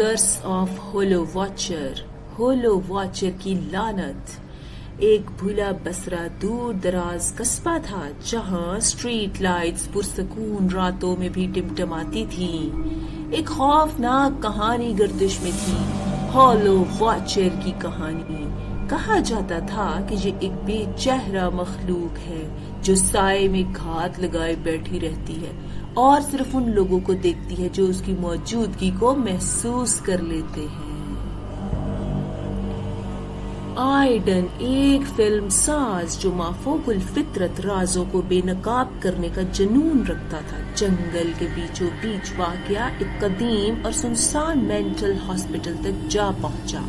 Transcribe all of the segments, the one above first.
Curse of hollow watcher की लानत। एक भूला बसरा दूर दराज कस्बा था जहां स्ट्रीट लाइट्स पुरसकून रातों में भी टिमटिमाती थी। एक खौफनाक कहानी गर्दिश में थी, होलो वॉचर की कहानी। कहा जाता था कि ये एक बेचेहरा मखलूक है जो साए में घात लगाए बैठी रहती है और सिर्फ उन लोगों को देखती है जो उसकी मौजूदगी को महसूस कर लेते हैं। आइडन एक फिल्म साज जो माफूकुल फितरत राजों को बेनकाब करने का जुनून रखता था, जंगल के बीचों बीच वाक़या एक कदीम और सुनसान मेंटल हॉस्पिटल तक जा पहुंचा।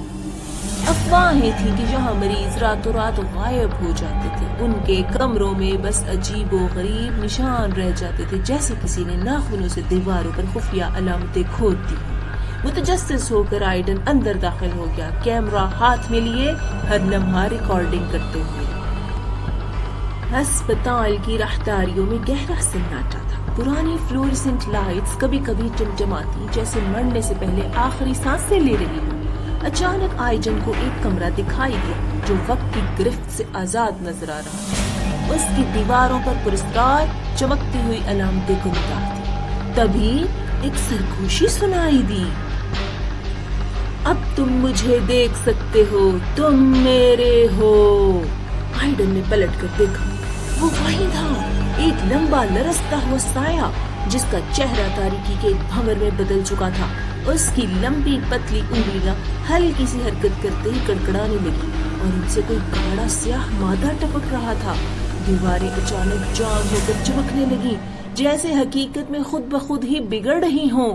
अफवाहें थी कि जहां मरीज रातों रात गायब हो जाते थे, उनके कमरों में बस अजीबो गरीब निशान रह जाते थे, जैसे किसी ने नाखूनों से दीवारों पर खुफिया अलामतें खोद दी। मुतजस्सिस होकर आइडन अंदर दाखिल हो गया, कैमरा हाथ में लिए हर लम्हा रिकॉर्डिंग करते हुए। अस्पताल की राहदारियों में गहरा सन्नाटा था। पुरानी फ्लोरेसेंट लाइट्स कभी कभी टिमटिमाती जैसे मरने से पहले आखिरी सांसें ले रही हो। अचानक आइडन को एक कमरा दिखाई दिया जो वक्त की गिरफ्त से आजाद नजर आ रहा था। उसकी दीवारों पर पुरस्कार चमकती हुई अलामतें गुमनाम थी। तभी एक सरगोशी सुनाई दी, अब तुम मुझे देख सकते हो, तुम मेरे हो। आइडन ने पलट कर देखा, वो वही था, एक लंबा लरसता हुआ साया जिसका चेहरा तारीकी के एक भंवर में बदल चुका था। उसकी लंबी पतली उंगलियां हल्की सी हरकत करते ही कड़कड़ाने लगी और उनसे कोई गाढ़ा स्याह मादा टपक रहा था। दीवारें अचानक जाम होकर चमकने लगी, जैसे हकीकत में खुद ब खुद ही बिगड़ रही हों।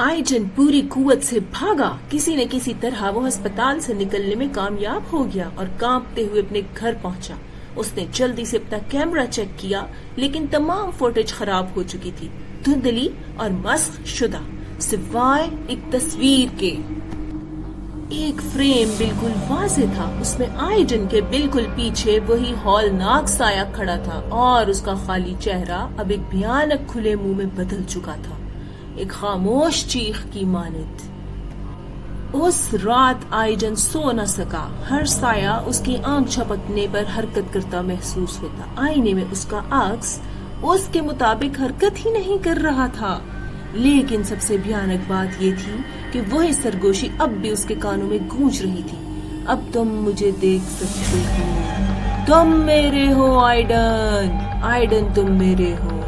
आइडन पूरी कुव्वत से भागा। किसी न किसी तरह वो अस्पताल से निकलने में कामयाब हो गया और कांपते हुए अपने घर पहुंचा। उसने जल्दी से अपना कैमरा चेक किया, लेकिन तमाम फुटेज खराब हो चुकी थी, धुंधली और मस्ख शुदा, सिवाय एक तस्वीर के। एक फ्रेम बिल्कुल वाज़ेह था, उसमें आइडन के बिल्कुल पीछे वही हौलनाक साया खड़ा था और उसका खाली चेहरा अब एक भयानक खुले मुंह में बदल चुका था, एक खामोश चीख की मानित। उस रात आइडन सो न सका। हर साया उसकी आंख झपकने पर हरकत करता महसूस होता। आईने में उसका अक्स उसके मुताबिक हरकत ही नहीं कर रहा था। लेकिन सबसे भयानक बात ये थी कि वही सरगोशी अब भी उसके कानों में गूंज रही थी, अब तुम मुझे देख सकते हो, तुम मेरे हो आइडन, आइडन तुम मेरे हो।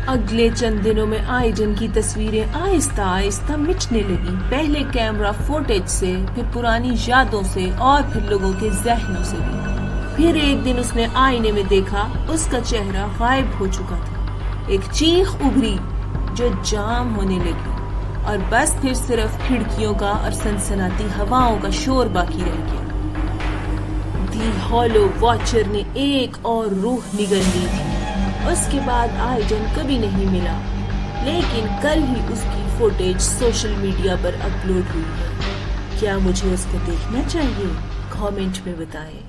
अगले चंद दिनों में आइडन की तस्वीरें आहिस्ता आहिस्ता मिटने लगी, पहले कैमरा फुटेज से, फिर पुरानी यादों से और फिर लोगों के जहनों से भी। फिर एक दिन उसने आईने में देखा, उसका चेहरा गायब हो चुका था। एक चीख उभरी जो जाम होने लगी और बस फिर सिर्फ खिड़कियों का और सनसनाती हवाओं का शोर बाकी रह गया। दी होलो वॉचर ने एक और रूह निगल ली थी। उसके बाद आइडन कभी नहीं मिला, लेकिन कल ही उसकी फुटेज सोशल मीडिया पर अपलोड हुई है। क्या मुझे उसको देखना चाहिए? कमेंट में बताएं।